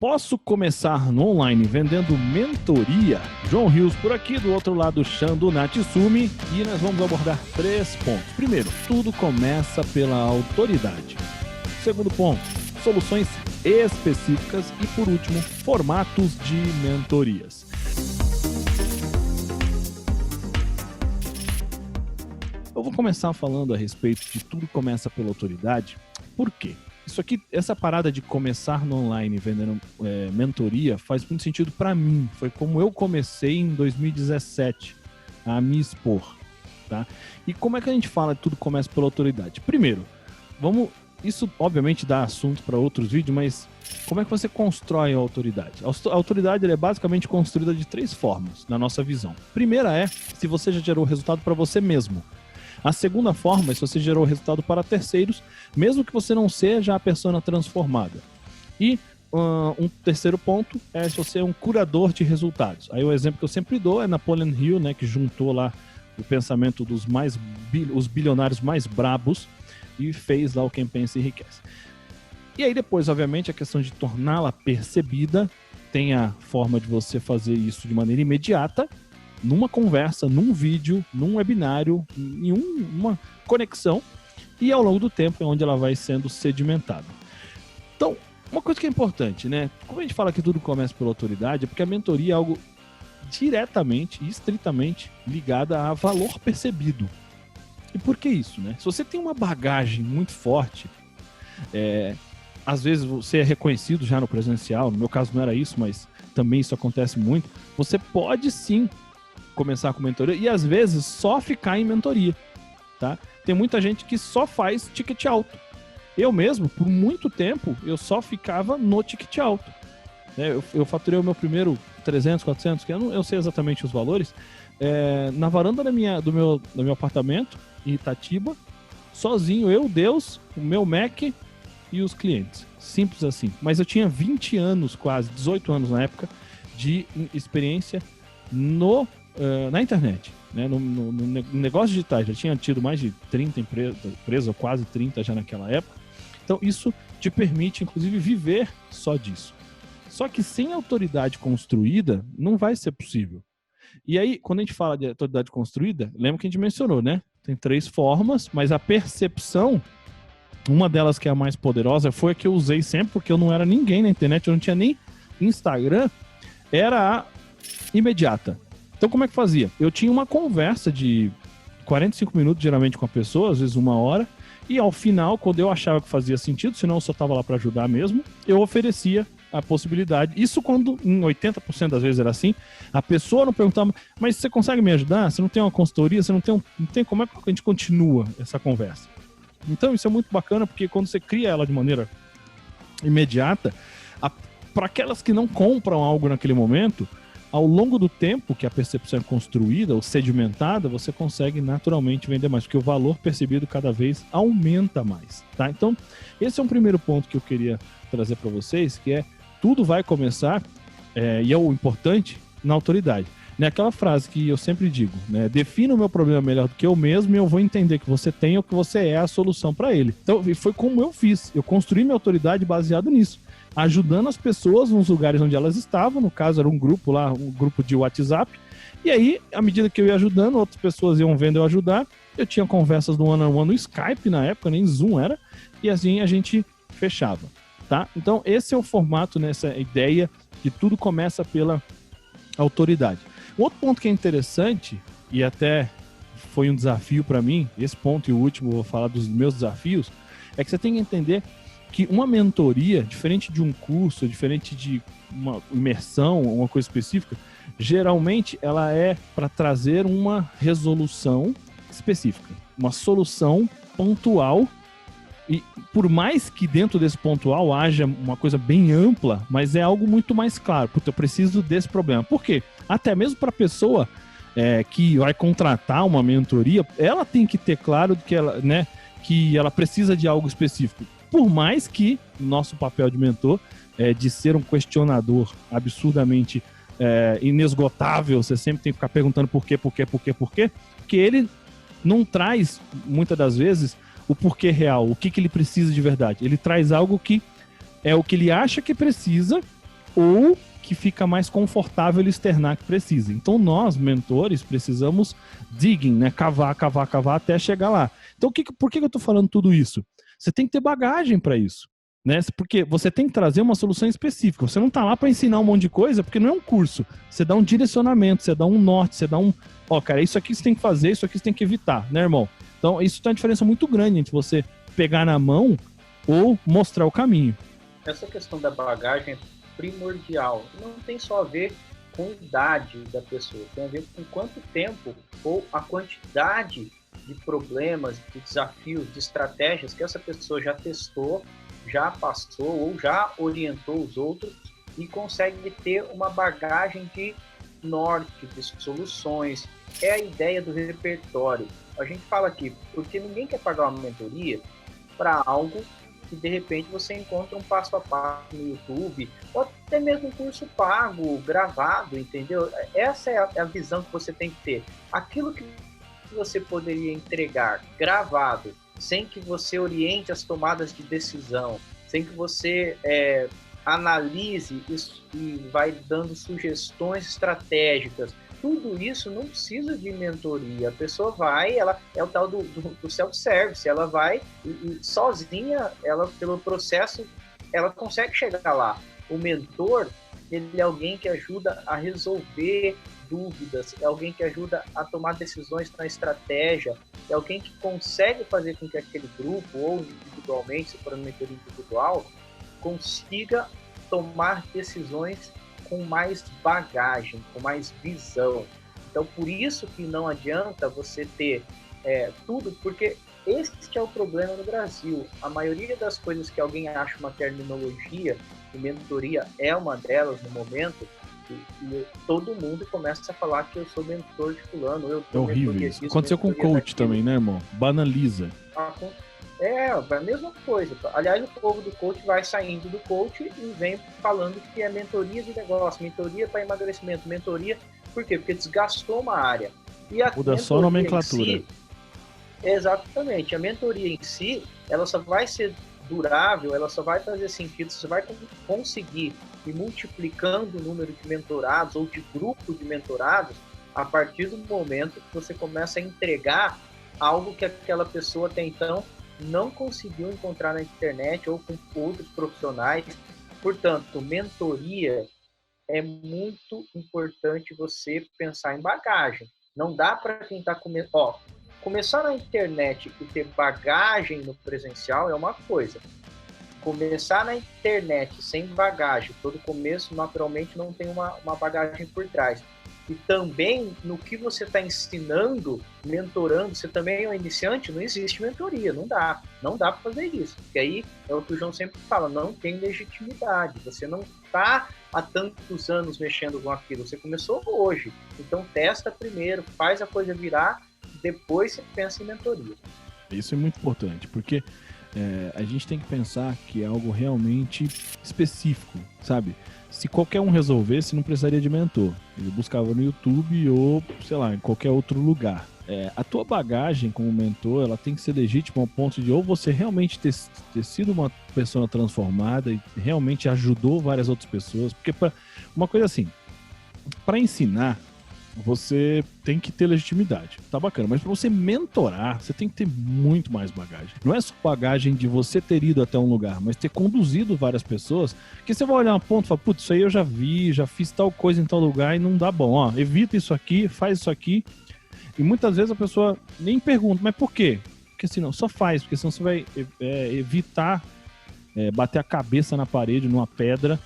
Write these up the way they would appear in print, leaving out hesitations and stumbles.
Posso começar no online vendendo mentoria? João Rios por aqui, do outro lado, Shando Natsumi, e nós vamos abordar 3 pontos. Primeiro, tudo começa pela autoridade. Segundo ponto, soluções específicas. E por último, formatos de mentorias. Eu vou começar falando a respeito de tudo começa pela autoridade. Por quê? Isso aqui, essa parada de começar no online vendendo mentoria faz muito sentido para mim. Foi como eu comecei em 2017 a me expor, tá? E como é que a gente fala de tudo começa pela autoridade? Primeiro, isso obviamente dá assunto para outros vídeos, mas como é que você constrói a autoridade? A autoridade é basicamente construída de 3 formas, na nossa visão. Primeira é se você já gerou resultado para você mesmo. A segunda forma é se você gerou resultado para terceiros, mesmo que você não seja a persona transformada. E um terceiro ponto é se você é um curador de resultados. Aí o exemplo que eu sempre dou é Napoleon Hill, né, que juntou lá o pensamento dos os bilionários mais brabos e fez lá o Quem Pensa Enriquece. E aí depois, obviamente, a questão de torná-la percebida, tem a forma de você fazer isso de maneira imediata, numa conversa, num vídeo, num webinário, em uma conexão, e ao longo do tempo é onde ela vai sendo sedimentada. Então, uma coisa que é importante, né? Como a gente fala que tudo começa pela autoridade, é porque a mentoria é algo diretamente e estritamente ligada a valor percebido. E por que isso, né? Se você tem uma bagagem muito forte, às vezes você é reconhecido já no presencial, no meu caso não era isso, mas também isso acontece muito, você pode sim começar com mentoria e às vezes só ficar em mentoria, tá? Tem muita gente que só faz ticket alto. Eu mesmo, por muito tempo, eu só ficava no ticket alto. Eu faturei o meu primeiro 300, 400, que eu sei exatamente os valores, na varanda do meu apartamento, em Itatiba, sozinho, eu, Deus, o meu Mac e os clientes. Simples assim. Mas eu tinha 20 anos, quase 18 anos na época, de experiência na internet, né? No negócio digital. Já tinha tido mais de 30 empresas, ou quase 30 já naquela época. Então isso te permite, inclusive, viver só disso. Só que sem autoridade construída, não vai ser possível. E aí, quando a gente fala de autoridade construída, lembra que a gente mencionou, né? Tem 3 formas, mas a percepção, uma delas que é a mais poderosa, foi a que eu usei sempre, porque eu não era ninguém na internet, eu não tinha nem Instagram, era a imediata. Então, como é que fazia? Eu tinha uma conversa de 45 minutos, geralmente, com a pessoa, às vezes 1 hora, e ao final, quando eu achava que fazia sentido, senão eu só estava lá para ajudar mesmo, eu oferecia a possibilidade. Isso quando, em 80% das vezes era assim, a pessoa não perguntava, mas você consegue me ajudar? Você não tem uma consultoria? Você não tem como é que a gente continua essa conversa? Então, isso é muito bacana, porque quando você cria ela de maneira imediata, para aquelas que não compram algo naquele momento, ao longo do tempo que a percepção é construída ou sedimentada, você consegue naturalmente vender mais, porque o valor percebido cada vez aumenta mais, tá? Então, esse é um primeiro ponto que eu queria trazer para vocês, que é tudo vai começar, e é o importante, na autoridade. Né? Aquela frase que eu sempre digo, né? Defina o meu problema melhor do que eu mesmo e eu vou entender que você tem ou que você é a solução para ele. Então, foi como eu fiz. Eu construí minha autoridade baseado nisso, ajudando as pessoas nos lugares onde elas estavam. No caso, era um grupo lá, um grupo de WhatsApp. E aí, à medida que eu ia ajudando, outras pessoas iam vendo eu ajudar. Eu tinha conversas do one-on-one no Skype na época, nem Zoom era. E assim a gente fechava, tá? Então, esse é o formato, nessa ideia que tudo começa pela autoridade. Um outro ponto que é interessante, e até foi um desafio para mim, esse ponto e o último, eu vou falar dos meus desafios, é que você tem que entender que uma mentoria, diferente de um curso, diferente de uma imersão, uma coisa específica, geralmente ela é para trazer uma resolução específica, uma solução pontual. E por mais que dentro desse pontual haja uma coisa bem ampla, mas é algo muito mais claro. Porque eu preciso desse problema. Por quê? Até mesmo para a pessoa que vai contratar uma mentoria, ela tem que ter claro que ela precisa de algo específico. Por mais que nosso papel de mentor de ser um questionador absurdamente inesgotável, você sempre tem que ficar perguntando por quê, porque ele não traz, muitas das vezes, o porquê real, o que ele precisa de verdade. Ele traz algo que é o que ele acha que precisa ou que fica mais confortável ele externar que precisa. Então nós, mentores, precisamos digging, né? Cavar até chegar lá. Então por que eu tô falando tudo isso? Você tem que ter bagagem para isso, né? Porque você tem que trazer uma solução específica. Você não tá lá para ensinar um monte de coisa, porque não é um curso. Você dá um direcionamento, você dá um norte, você dá um... Ó, cara, isso aqui você tem que fazer, isso aqui você tem que evitar, né, irmão? Então isso tem uma diferença muito grande entre você pegar na mão ou mostrar o caminho. Essa questão da bagagem é primordial. Não tem só a ver com a idade da pessoa, tem a ver com quanto tempo ou a quantidade de problemas, de desafios, de estratégias que essa pessoa já testou, já passou ou já orientou os outros e consegue ter uma bagagem de norte, de soluções. É a ideia do repertório. A gente fala aqui, porque ninguém quer pagar uma mentoria para algo que de repente você encontra um passo a passo no YouTube, ou até mesmo um curso pago, gravado, entendeu? Essa é a visão que você tem que ter. Aquilo que você poderia entregar gravado, sem que você oriente as tomadas de decisão, sem que você analise isso e vai dando sugestões estratégicas. Tudo isso não precisa de mentoria. A pessoa vai, ela é o tal do self-service, ela vai e sozinha, ela pelo processo, ela consegue chegar lá. O mentor, ele é alguém que ajuda a resolver dúvidas, é alguém que ajuda a tomar decisões na estratégia, é alguém que consegue fazer com que aquele grupo, ou individualmente, se for uma mentoria individual, consiga tomar decisões com mais bagagem, com mais visão. Então, por isso que não adianta você ter tudo, porque esse é o problema no Brasil. A maioria das coisas que alguém acha uma terminologia, e mentoria é uma delas no momento, e todo mundo começa a falar que eu sou mentor de fulano. É horrível isso. Aconteceu com o coach também, né, irmão? Banaliza. É a mesma coisa. Aliás, o povo do coach vai saindo do coach e vem falando que é mentoria de negócio, mentoria para emagrecimento, mentoria... Por quê? Porque desgastou uma área. E a muda só a nomenclatura. Exatamente. A mentoria em si, ela só vai ser durável, ela só vai fazer sentido, você vai conseguir ir multiplicando o número de mentorados ou de grupo de mentorados a partir do momento que você começa a entregar algo que aquela pessoa até então não conseguiu encontrar na internet ou com outros profissionais. Portanto, mentoria é muito importante você pensar em bagagem. Não dá para quem está começando... Começar na internet e ter bagagem no presencial é uma coisa. Começar na internet sem bagagem, todo começo naturalmente não tem uma bagagem por trás. E também no que você está ensinando, mentorando, você também é um iniciante, não existe mentoria, não dá para fazer isso. Porque aí é o que o João sempre fala, não tem legitimidade, você não está há tantos anos mexendo com aquilo, você começou hoje. Então testa primeiro, faz a coisa virar, depois você pensa em mentoria. Isso é muito importante, porque a gente tem que pensar que é algo realmente específico, sabe? Se qualquer um resolvesse, não precisaria de mentor. Ele buscava no YouTube ou, sei lá, em qualquer outro lugar. A tua bagagem como mentor, ela tem que ser legítima ao ponto de ou você realmente ter sido uma pessoa transformada e realmente ajudou várias outras pessoas. Porque uma coisa assim, para ensinar, você tem que ter legitimidade, tá bacana, mas para você mentorar, você tem que ter muito mais bagagem. Não é só bagagem de você ter ido até um lugar, mas ter conduzido várias pessoas, que você vai olhar um ponto e falar, putz, isso aí eu já vi, já fiz tal coisa em tal lugar e não dá bom, ó, evita isso aqui, faz isso aqui, e muitas vezes a pessoa nem pergunta, mas por quê? Porque senão, só faz, porque senão você vai evitar bater a cabeça na parede, numa pedra,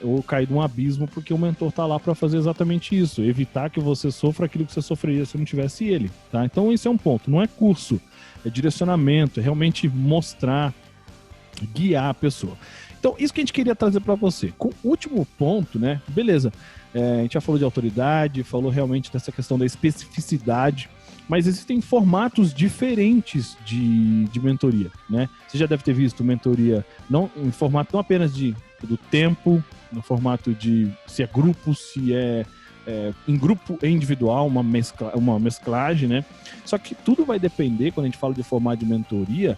ou cair de um abismo, porque o mentor tá lá para fazer exatamente isso, evitar que você sofra aquilo que você sofreria se não tivesse ele, tá? Então isso é um ponto, não é curso, é direcionamento, é realmente mostrar, guiar a pessoa. Então isso que a gente queria trazer para você. Com o último ponto, né, beleza, a gente já falou de autoridade, falou realmente dessa questão da especificidade, mas existem formatos diferentes de mentoria, né? Você já deve ter visto mentoria em formato não apenas do tempo, no formato de se é grupo, se é em grupo e individual, uma mesclagem, né? Só que tudo vai depender, quando a gente fala de formato de mentoria,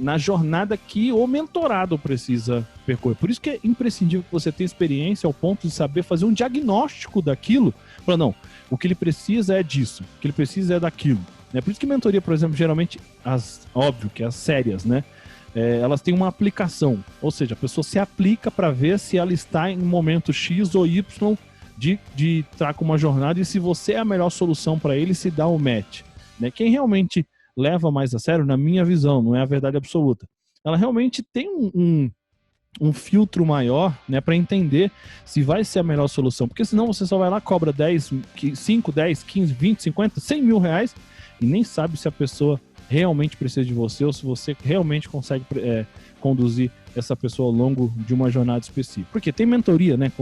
na jornada que o mentorado precisa percorrer. Por isso que é imprescindível que você tenha experiência ao ponto de saber fazer um diagnóstico daquilo. Falar, não, o que ele precisa é disso, o que ele precisa é daquilo. Por isso que mentoria, por exemplo, geralmente, óbvio que as sérias, né? Elas têm uma aplicação, ou seja, a pessoa se aplica para ver se ela está em momento X ou Y de estar com uma jornada e se você é a melhor solução para ele, se dá o match. Né? Quem realmente leva mais a sério, na minha visão, não é a verdade absoluta, ela realmente tem um filtro maior, né, para entender se vai ser a melhor solução, porque senão você só vai lá, cobra 5, 10, 15, 20, 50, 100 mil reais e nem sabe se a pessoa realmente precisa de você ou se você realmente consegue conduzir essa pessoa ao longo de uma jornada específica. Porque tem mentoria, né,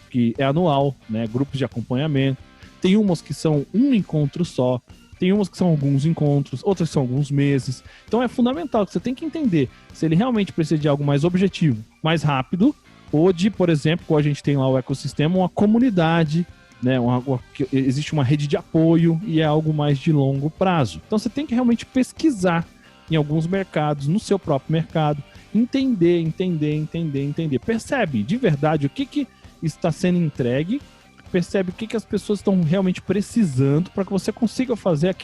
que é anual, né, grupos de acompanhamento, tem umas que são um encontro só, tem umas que são alguns encontros, outras são alguns meses. Então é fundamental que você tem que entender se ele realmente precisa de algo mais objetivo, mais rápido, ou de, por exemplo, como a gente tem lá o ecossistema, uma comunidade, né, existe uma rede de apoio e é algo mais de longo prazo. Então você tem que realmente pesquisar em alguns mercados, no seu próprio mercado, entender. Percebe de verdade o que está sendo entregue, percebe o que as pessoas estão realmente precisando para que você consiga fazer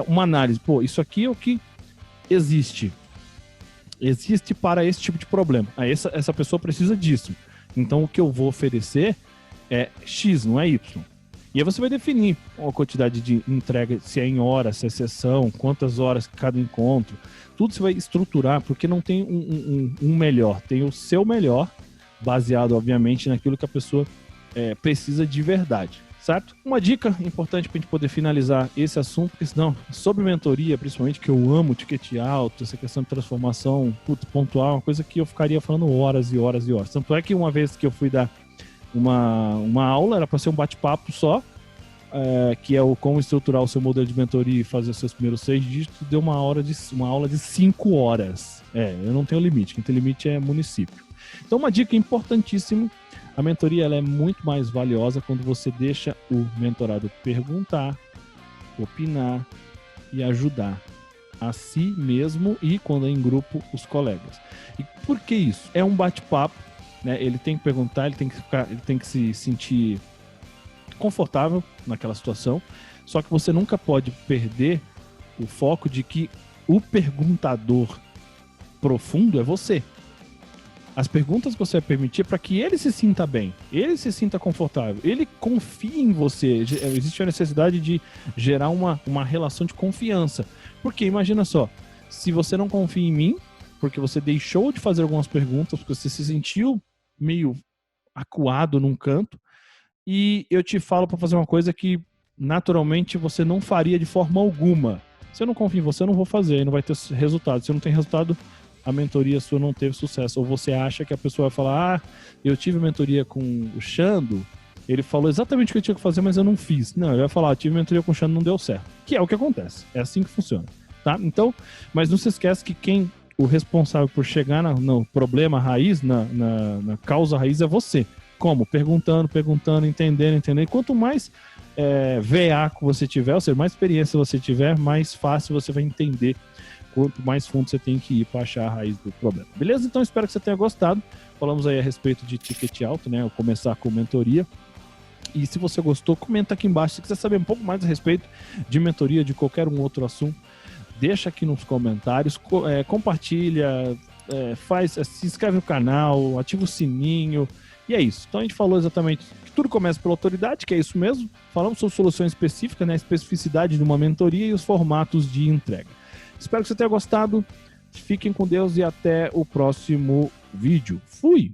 uma análise. Pô, isso aqui é o que existe para esse tipo de problema. Essa pessoa precisa disso. Então o que eu vou oferecer é X, não é Y. E aí você vai definir a quantidade de entrega, se é em horas, se é sessão, quantas horas cada encontro. Tudo você vai estruturar, porque não tem um melhor. Tem o seu melhor, baseado, obviamente, naquilo que a pessoa precisa de verdade, certo? Uma dica importante para a gente poder finalizar esse assunto, porque senão, sobre mentoria, principalmente, que eu amo ticket alto, essa questão de transformação pontual, uma coisa que eu ficaria falando horas e horas e horas. Tanto é que uma vez que eu fui dar uma aula, era para ser um bate-papo só, que é o como estruturar o seu modelo de mentoria e fazer os seus primeiros 6 dígitos, deu uma aula de 5 horas. Eu não tenho limite, quem tem limite é município. Então uma dica importantíssima, a mentoria ela é muito mais valiosa quando você deixa o mentorado perguntar, opinar e ajudar a si mesmo e, quando é em grupo, os colegas. E por que isso? É um bate-papo, né? Ele tem que perguntar, ele tem que se sentir confortável naquela situação, só que você nunca pode perder o foco de que o perguntador profundo é você. As perguntas que você vai permitir para que ele se sinta bem, ele se sinta confortável, ele confie em você. Existe a necessidade de gerar uma relação de confiança. Porque imagina só, se você não confia em mim, porque você deixou de fazer algumas perguntas, porque você se sentiu meio acuado num canto, e eu te falo para fazer uma coisa que naturalmente você não faria de forma alguma. Se eu não confio em você, eu não vou fazer, não vai ter resultado. Se eu não tenho resultado, a mentoria sua não teve sucesso. Ou você acha que a pessoa vai falar, eu tive mentoria com o Xando, ele falou exatamente o que eu tinha que fazer, mas eu não fiz. Não, ele vai falar, tive mentoria com o Xando, não deu certo. Que é o que acontece. É assim que funciona, tá? Então, mas não se esquece que o responsável por chegar no problema raiz, na causa raiz é você. Como? Perguntando, entendendo. E quanto mais VA que você tiver, ou seja, mais experiência você tiver, mais fácil você vai entender quanto mais fundo você tem que ir para achar a raiz do problema. Beleza? Então espero que você tenha gostado. Falamos aí a respeito de ticket alto, né? Começar com mentoria. E se você gostou, comenta aqui embaixo. Se quiser saber um pouco mais a respeito de mentoria, de qualquer outro assunto, deixa aqui nos comentários, compartilha, se inscreve no canal, ativa o sininho. E é isso. Então a gente falou exatamente que tudo começa pela autoridade, que é isso mesmo. Falamos sobre soluções específicas, né? A especificidade de uma mentoria e os formatos de entrega. Espero que você tenha gostado. Fiquem com Deus e até o próximo vídeo. Fui!